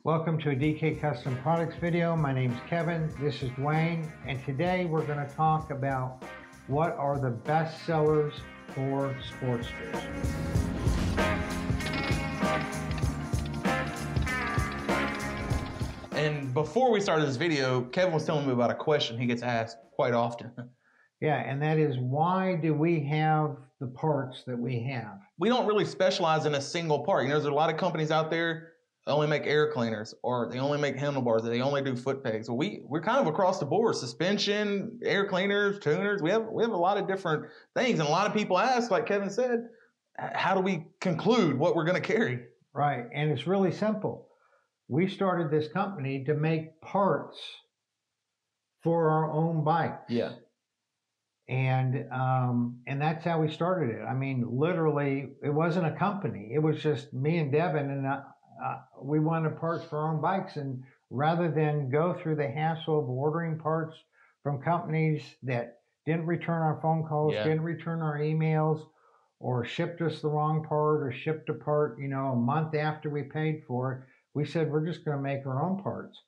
Welcome to a DK Custom Products video. My name's Kevin, this is Dwayne, and today we're going to talk about what are the best sellers for Sportsters. And before we started this video, Kevin was telling me about a question he gets asked quite often. Yeah, and that is, why do we have the parts that we have? We don't really specialize in a single part. You know, there's a lot of companies out there that only make air cleaners, or they only make handlebars, or they only do foot pegs. Well, we're kind of across the board: suspension, air cleaners, tuners. We have a lot of different things, and a lot of people ask, like Kevin said, how do we conclude what we're going to carry? Right, and it's really simple. We started this company to make parts for our own bikes. Yeah. And that's how we started it. I mean, literally, it wasn't a company. It was just me and Devin, and we wanted parts for our own bikes. And rather than go through the hassle of ordering parts from companies that didn't return our phone calls, didn't return our emails, or shipped us the wrong part, or shipped a part, you know, a month after we paid for it, we said, we're just going to make our own parts.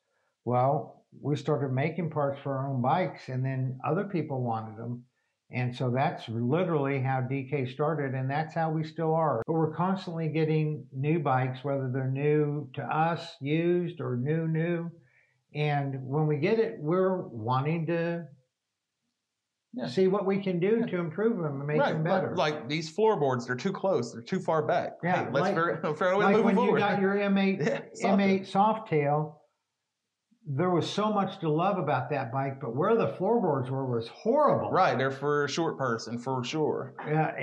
Well, we started making parts for our own bikes, and then other people wanted them. And so that's literally how DK started, and that's how we still are. But we're constantly getting new bikes, whether they're new to us, used, or new. And when we get it, we're wanting to see what we can do to improve them and make them better. Like these floorboards, they're too close, they're too far back. Yeah, hey, let's like when you got your M8 Softail, there was so much to love about that bike, but where the floorboards were was horrible. Right, they're for a short person, for sure. Yeah,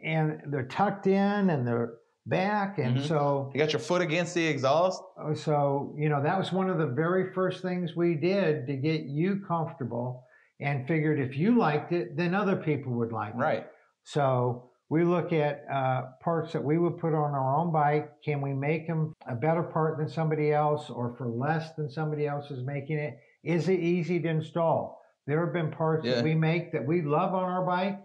and they're tucked in and they're back, and so you got your foot against the exhaust. So, you know, that was one of the very first things we did to get you comfortable, and figured if you liked it, then other people would like it. Right. So we look at parts that we would put on our own bike. Can we make them a better part than somebody else, or for less than somebody else is making it? Is it easy to install? There have been parts that we make that we love on our bike,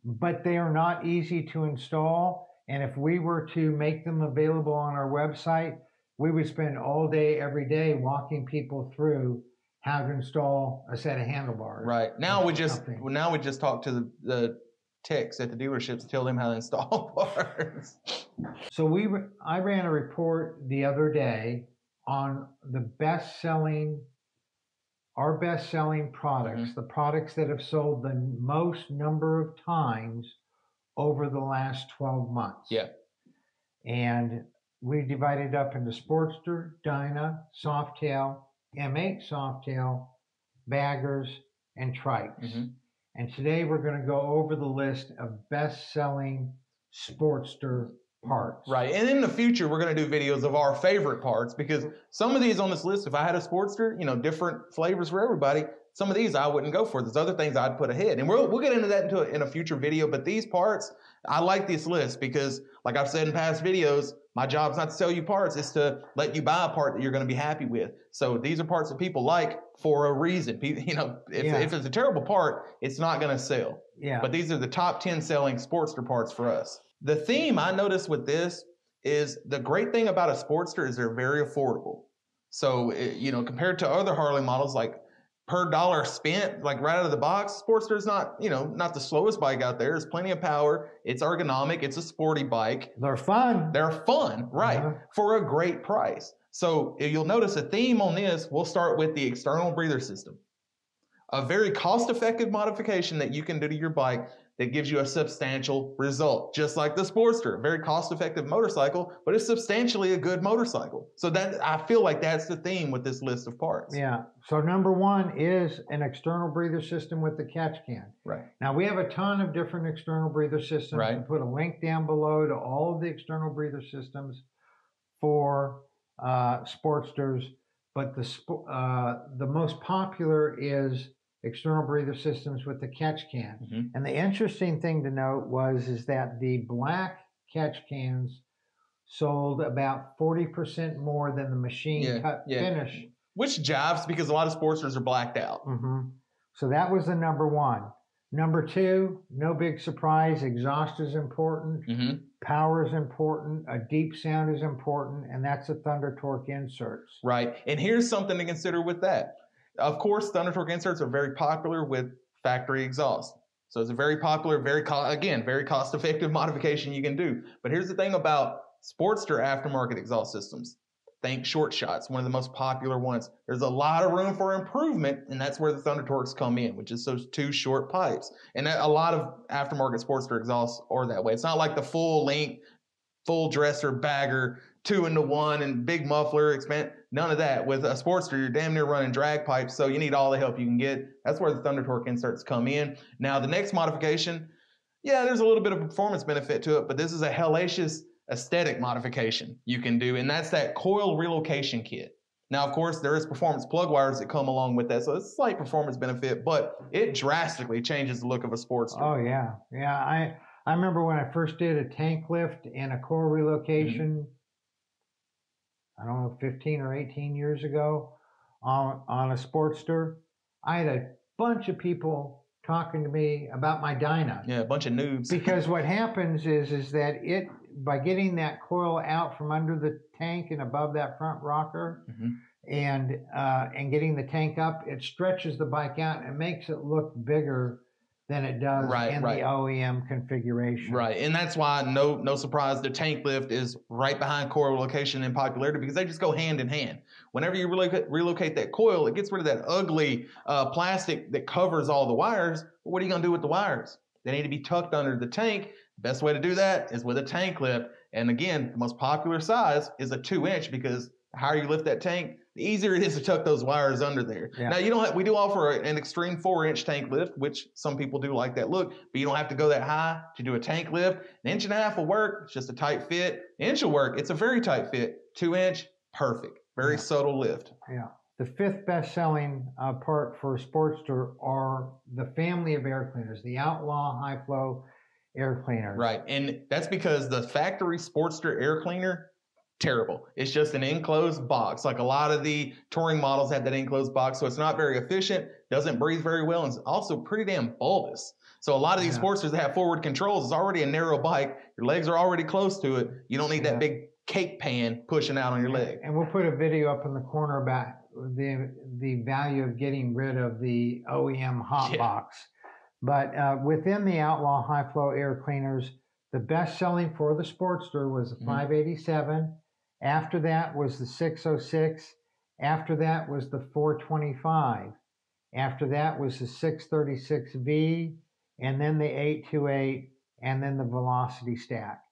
but they are not easy to install. And if we were to make them available on our website, we would spend all day, every day walking people through how to install a set of handlebars. Right. Now we just talk to the techs at the dealerships, tell them how to install parts. So I ran a report the other day on our best-selling products, the products that have sold the most number of times over the last 12 months. Yeah. And we divided up into Sportster, Dyna, Softail, M8 Softail, baggers, and Trikes. And today we're going to go over the list of best-selling Sportster parts. Right, and in the future we're going to do videos of our favorite parts, because some of these on this list, if I had a Sportster, you know, different flavors for everybody, some of these I wouldn't go for. There's other things I'd put ahead, and we'll get into that in a future video. But these parts, I like this list because, like I've said in past videos, my job's not to sell you parts, it's to let you buy a part that you're going to be happy with. So these are parts that people like for a reason. You know, if it's a terrible part, it's not going to sell. Yeah. But these are the top 10 selling Sportster parts for us. The theme I noticed with this is, the great thing about a Sportster is they're very affordable. So, you know, compared to other Harley models, like per dollar spent, like right out of the box, Sportster is not, you know, not the slowest bike out there. There's plenty of power. It's ergonomic. It's a sporty bike. They're fun. They're fun, right, for a great price. So you'll notice a theme on this. We'll start with the external breather system. A very cost-effective modification that you can do to your bike that gives you a substantial result. Just like the Sportster, a very cost-effective motorcycle, but it's substantially a good motorcycle. So that, I feel like that's the theme with this list of parts. Yeah. So number one is an external breather system with the catch can. Right. Now we have a ton of different external breather systems. Right. We'll put a link down below to all of the external breather systems for Sportsters, but the most popular is external breather systems with the catch can. And the interesting thing to note is that the black catch cans sold about 40% more than the machine cut finish. Which jives, because a lot of Sportsters are blacked out. So that was the number one. Number two, no big surprise, exhaust is important. power is important, a deep sound is important, and that's the Thunder Torque inserts. Right. And here's something to consider with that. Of course, Thunder Torque inserts are very popular with factory exhaust. So it's a very popular, very cost-effective modification you can do. But here's the thing about Sportster aftermarket exhaust systems. Think short shots, one of the most popular ones. There's a lot of room for improvement, and that's where the Thunder Torques come in, which is those two short pipes. And a lot of aftermarket Sportster exhausts are that way. It's not like the full length, full dresser, bagger, 2-in-1 and big muffler, none of that. With a Sportster, you're damn near running drag pipes, so you need all the help you can get. That's where the Thunder Torque inserts come in. Now, the next modification, yeah, there's a little bit of performance benefit to it, but this is a hellacious aesthetic modification you can do, and that's that coil relocation kit. Now, of course, there is performance plug wires that come along with that, so it's a slight performance benefit, but it drastically changes the look of a Sportster. Oh, yeah. Yeah, I remember when I first did a tank lift and a coil relocation, I don't know, 15 or 18 years ago on a Sportster. I had a bunch of people talking to me about my Dyna. Yeah, a bunch of noobs. Because what happens is that by getting that coil out from under the tank and above that front rocker, and getting the tank up, it stretches the bike out and makes it look bigger than it does in the OEM configuration. Right, and that's why no surprise the tank lift is right behind coil relocation in popularity, because they just go hand in hand. Whenever you relocate that coil, it gets rid of that ugly plastic that covers all the wires. But what are you going to do with the wires? They need to be tucked under the tank. The best way to do that is with a tank lift. And again, the most popular size is a 2-inch, because the higher you lift that tank, the easier it is to tuck those wires under there. Yeah. Now, we do offer an extreme 4-inch tank lift, which some people do like that look, but you don't have to go that high to do a tank lift. 1.5 inches will work. It's just a tight fit. 1 inch will work. It's a very tight fit. 2-inch, perfect. Very subtle lift. Yeah. The 5th best-selling part for a Sportster are the family of air cleaners, the Outlaw High Flow Air Cleaners. Right, and that's because the factory Sportster air cleaner, terrible. It's just an enclosed box. Like a lot of the touring models have that enclosed box, so it's not very efficient, doesn't breathe very well, and it's also pretty damn bulbous. So a lot of these Sportsters that have forward controls, it's already a narrow bike. Your legs are already close to it. You don't need that big cake pan pushing out on your leg. And we'll put a video up in the corner about the value of getting rid of the OEM hot box. But within the Outlaw High Flow Air Cleaners, the best selling for the Sportster was the 587. After that was the 606. After that was the 425. After that was the 636V, and then the 828, and then the Velocity Stack.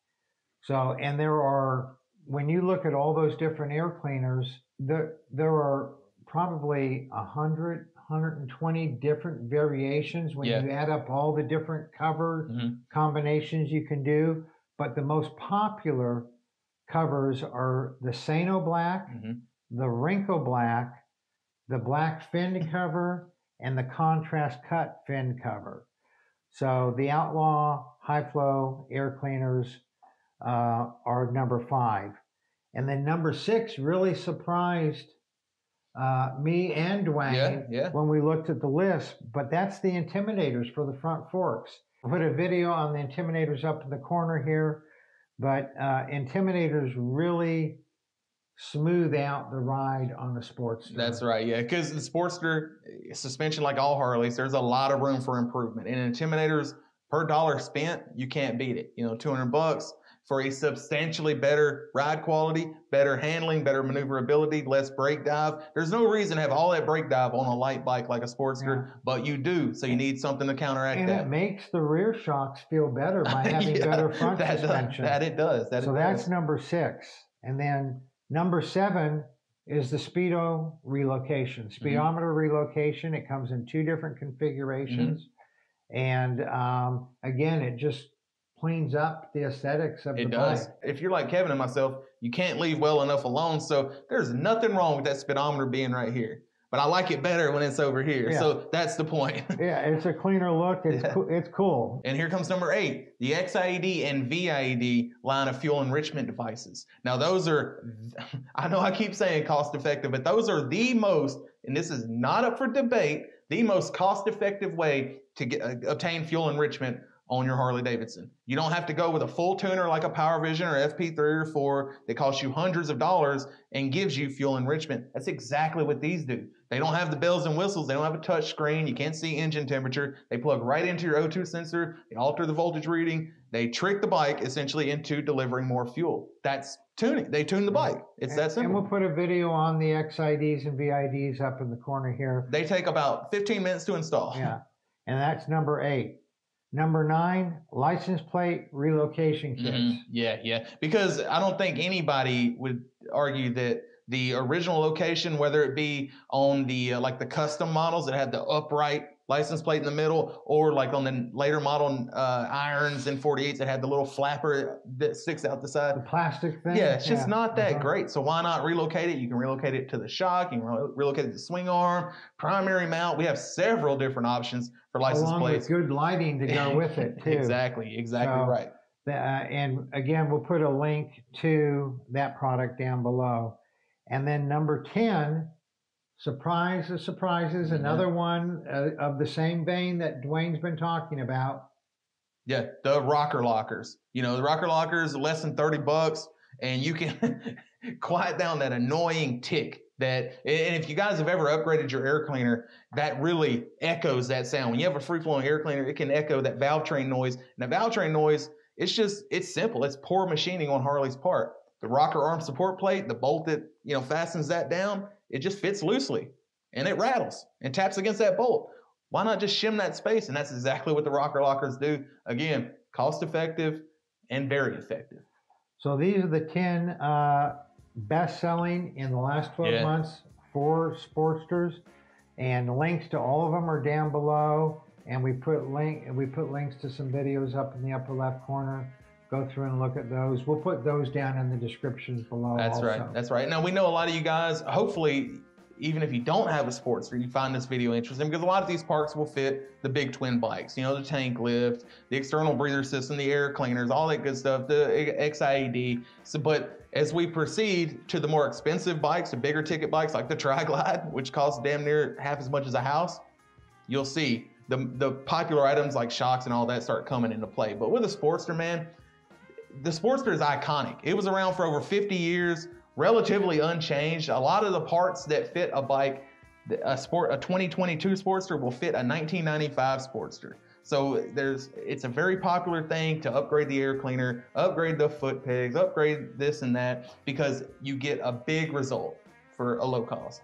So, and there are, when you look at all those different air cleaners, there are probably 120 different variations when you add up all the different cover combinations you can do. But the most popular covers are the Sano Black, the Wrinkle Black, the Black fin cover, and the Contrast Cut fin cover. So the Outlaw High Flow Air Cleaners are number 5. And then number 6 really surprised me and Dwayne when we looked at the list, but that's the Intimidators for the front forks. I'll put a video on the Intimidators up in the corner here, but Intimidators really smooth out the ride on the Sportster. That's right, yeah, because the Sportster suspension, like all Harleys, there's a lot of room for improvement. And Intimidators, per dollar spent, you can't beat it. $200 for a substantially better ride quality, better handling, better maneuverability, less brake dive. There's no reason to have all that brake dive on a light bike like a Sportster, but you do, so you need something to counteract that. And it makes the rear shocks feel better by having better front suspension. That it does. So that's number 6. And then number 7 is the Speedo Relocation. Speedometer relocation. It comes in 2 different configurations. And again, it just cleans up the aesthetics of the bike. It does. If you're like Kevin and myself, you can't leave well enough alone. So there's nothing wrong with that speedometer being right here. But I like it better when it's over here. Yeah. So that's the point. Yeah, it's a cleaner look. It's cool. And here comes number 8, the XIED and VIED line of fuel enrichment devices. Now those are, I know I keep saying cost effective, but those are the most, and this is not up for debate, the most cost effective way to obtain fuel enrichment on your Harley Davidson. You don't have to go with a full tuner like a Power Vision or FP3 or 4 that costs you hundreds of dollars and gives you fuel enrichment. That's exactly what these do. They don't have the bells and whistles. They don't have a touch screen. You can't see engine temperature. They plug right into your O2 sensor. They alter the voltage reading. They trick the bike essentially into delivering more fuel. That's tuning. They tune the bike. It's that simple. And we'll put a video on the XIDs and VIDs up in the corner here. They take about 15 minutes to install. Yeah, and that's number 8. Number 9, license plate relocation kits. Yeah. Because I don't think anybody would argue that the original location, whether it be on the like the custom models that had the upright license plate in the middle, or like on the later model irons and 48s that had the little flapper that sticks out the side. The plastic thing? Yeah, it's just not that great. So why not relocate it? You can relocate it to the shock. You can relocate it to the swing arm, primary mount. We have several different options for license plates. With good lighting to go with it, too. Exactly right. And again, we'll put a link to that product down below. And then number 10, surprise of surprises, another one of the same vein that Dwayne's been talking about. Yeah, the rocker lockers. You know, the rocker lockers, less than $30, and you can quiet down that annoying tick that, and if you guys have ever upgraded your air cleaner, that really echoes that sound. When you have a free-flowing air cleaner, it can echo that valve train noise. And the valve train noise, it's simple. It's poor machining on Harley's part. The rocker arm support plate, the bolt that, fastens that down, it just fits loosely and it rattles and taps against that bolt. Why not just shim that space? And that's exactly what the rocker lockers do. Again, cost effective and very effective. So these are the 10 best selling in the last 12 months for Sportsters, and the links to all of them are down below. And we put links to some videos up in the upper left corner. Go through and look at those. We'll put those down in the descriptions below. That's right. That's right. Now, we know a lot of you guys, hopefully, even if you don't have a Sportster, you find this video interesting, because a lot of these parts will fit the big twin bikes. The tank lift, the external breather system, the air cleaners, all that good stuff, the XIED. But as we proceed to the more expensive bikes, the bigger ticket bikes like the Tri-Glide, which costs damn near half as much as a house, you'll see the popular items like shocks and all that start coming into play. But with a Sportster, man, the Sportster is iconic. It was around for over 50 years, relatively unchanged. A lot of the parts that fit a bike, a 2022 Sportster will fit a 1995 Sportster. So it's a very popular thing to upgrade the air cleaner, upgrade the foot pegs, upgrade this and that, because you get a big result for a low cost.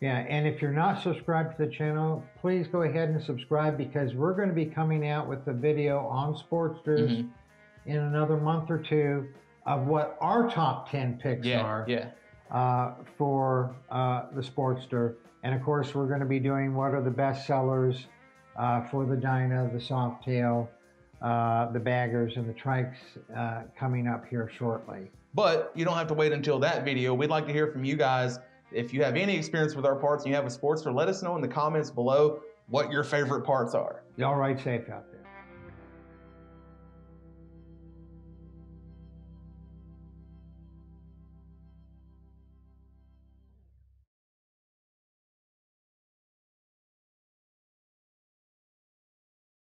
Yeah, and if you're not subscribed to the channel, please go ahead and subscribe, because we're going to be coming out with a video on Sportsters in another month or 2 of what our top 10 picks are for the Sportster. And of course, we're going to be doing what are the best sellers for the Dyna, the Softail, the Baggers, and the Trikes coming up here shortly. But you don't have to wait until that video. We'd like to hear from you guys. If you have any experience with our parts and you have a Sportster, let us know in the comments below what your favorite parts are. Y'all ride safe out there.